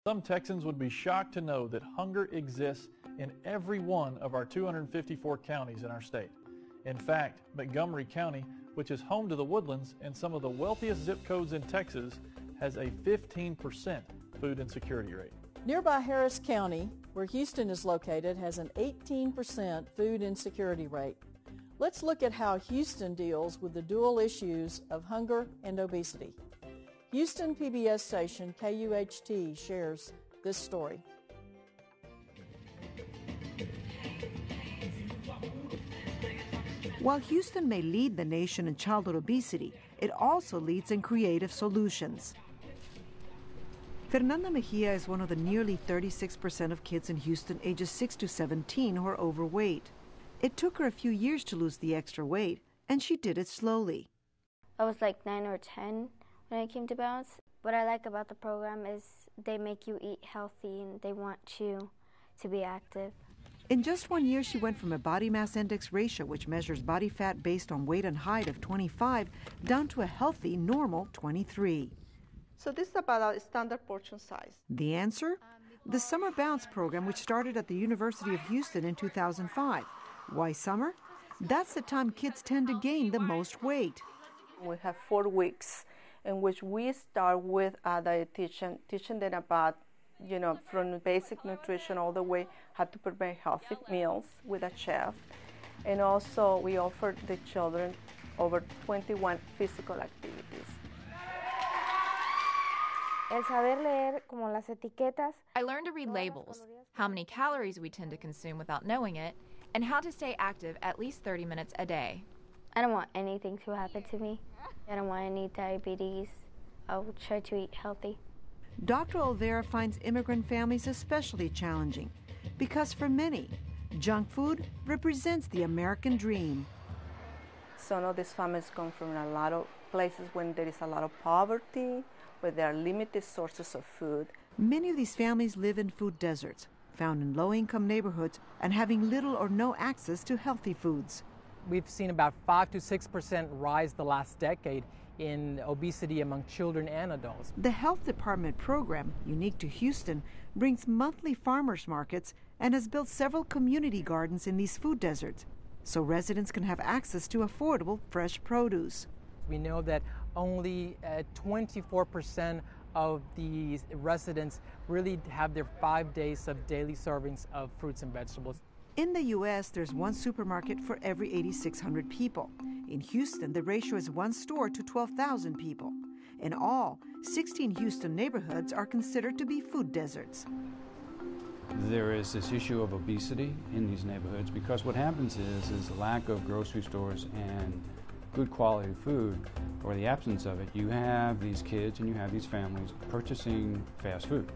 Some Texans would be shocked to know that hunger exists in every one of our 254 counties in our state. In fact, Montgomery County, which is home to the Woodlands and some of the wealthiest zip codes in Texas, has a 15% food insecurity rate. Nearby Harris County, where Houston is located, has an 18% food insecurity rate. Let's look at how Houston deals with the dual issues of hunger and obesity. Houston PBS station KUHT shares this story. While Houston may lead the nation in childhood obesity, it also leads in creative solutions. Fernanda Mejia is one of the nearly 36% of kids in Houston ages 6 to 17 who are overweight. It took her a few years to lose the extra weight, and she did it slowly. I was like 9 or 10 when I came to Balance. What I like about the program is they make you eat healthy and they want you to be active. In just 1 year, she went from a body mass index ratio, which measures body fat based on weight and height, of 25, down to a healthy, normal 23. So this is about a standard portion size. The answer? The Summer Bounce program, which started at the University of Houston in 2005. Why summer? That's the time kids tend to gain the most weight. We have 4 weeks in which we start with a dietitian, teaching them about, from basic nutrition all the way how to prepare healthy meals with a chef. And also we offer the children over 21 physical activities. El saber leer como las etiquetas. I learned to read labels, how many calories we tend to consume without knowing it, and how to stay active at least 30 minutes a day. I don't want anything to happen to me. I don't want any diabetes. I will try to eat healthy. Dr. Olvera finds immigrant families especially challenging because for many, junk food represents the American dream. Some of these families come from a lot of places when there is a lot of poverty, where there are limited sources of food. Many of these families live in food deserts, found in low-income neighborhoods and having little or no access to healthy foods. We've seen about 5 to 6% rise the last decade in obesity among children and adults. The health department program, unique to Houston, brings monthly farmers markets and has built several community gardens in these food deserts so residents can have access to affordable fresh produce. We know that only 24% of the residents really have their 5 days of daily servings of fruits and vegetables. In the U.S., there's one supermarket for every 8,600 people. In Houston, the ratio is one store to 12,000 people. In all, 16 Houston neighborhoods are considered to be food deserts. There is this issue of obesity in these neighborhoods because what happens is lack of grocery stores and good quality food, or the absence of it. You have these kids and you have these families purchasing fast food.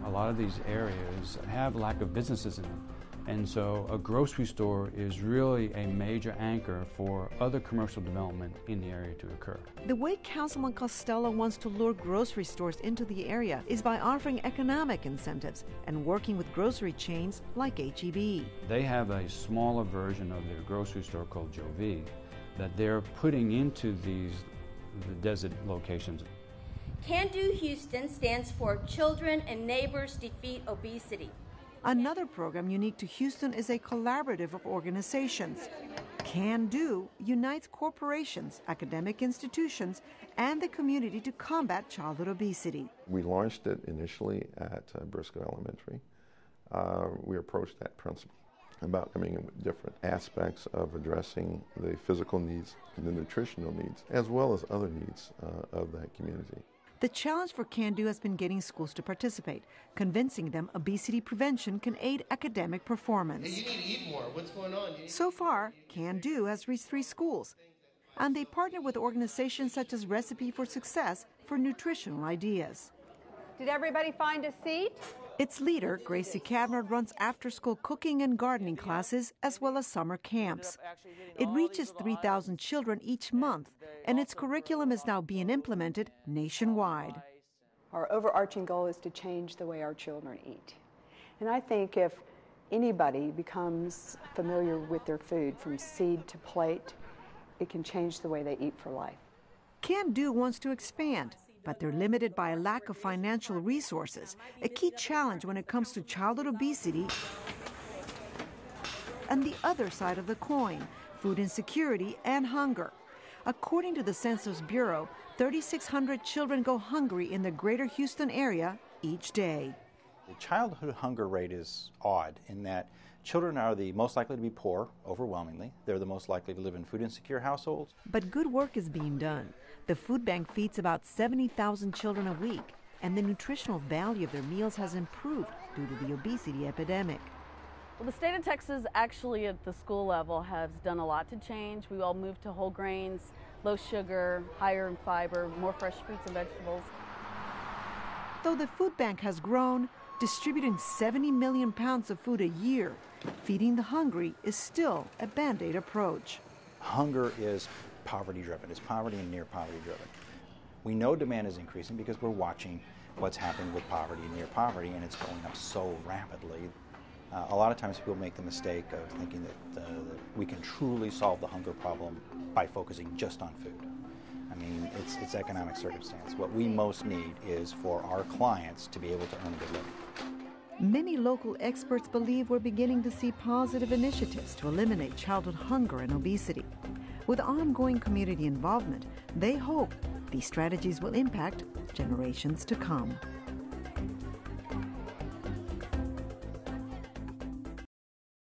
A lot of these areas have lack of businesses in them. And so a grocery store is really a major anchor for other commercial development in the area to occur. The way Councilman Costello wants to lure grocery stores into the area is by offering economic incentives and working with grocery chains like H-E-B. They have a smaller version of their grocery store called Jovi that they're putting into the desert locations. Can Do Houston stands for Children and Neighbors Defeat Obesity. Another program unique to Houston is a collaborative of organizations. Can Do unites corporations, academic institutions, and the community to combat childhood obesity. We launched it initially at Briscoe Elementary. We approached that principle about coming in with different aspects of addressing the physical needs and the nutritional needs, as well as other needs of that community. The challenge for Can Do has been getting schools to participate, convincing them obesity prevention can aid academic performance. Hey, you need to eat more. What's going on? So far, Can Do has reached 3 schools, and they partner with organizations such as Recipe for Success for nutritional ideas. Did everybody find a seat? Its leader, Gracie Kavner, runs after-school cooking and gardening classes as well as summer camps. It reaches 3,000 children each month, and its curriculum is now being implemented nationwide. Our overarching goal is to change the way our children eat. And I think if anybody becomes familiar with their food from seed to plate, it can change the way they eat for life. Can Do wants to expand, but they're limited by a lack of financial resources, a key challenge when it comes to childhood obesity and the other side of the coin, food insecurity and hunger. According to the Census Bureau, 3,600 children go hungry in the greater Houston area each day. The childhood hunger rate is odd in that children are the most likely to be poor, overwhelmingly. They're the most likely to live in food insecure households. But good work is being done. The food bank feeds about 70,000 children a week, and the nutritional value of their meals has improved due to the obesity epidemic. Well, the state of Texas actually at the school level has done a lot to change. We all moved to whole grains, low sugar, higher in fiber, more fresh fruits and vegetables. Though the food bank has grown, distributing 70 million pounds of food a year, feeding the hungry is still a Band-Aid approach. Hunger is poverty-driven. It's poverty and near poverty-driven. We know demand is increasing because we're watching what's happening with poverty and near poverty, and it's going up so rapidly. A lot of times people make the mistake of thinking that we can truly solve the hunger problem by focusing just on food. I mean, it's economic circumstance. What we most need is for our clients to be able to earn a good living. Many local experts believe we're beginning to see positive initiatives to eliminate childhood hunger and obesity. With ongoing community involvement, they hope these strategies will impact generations to come.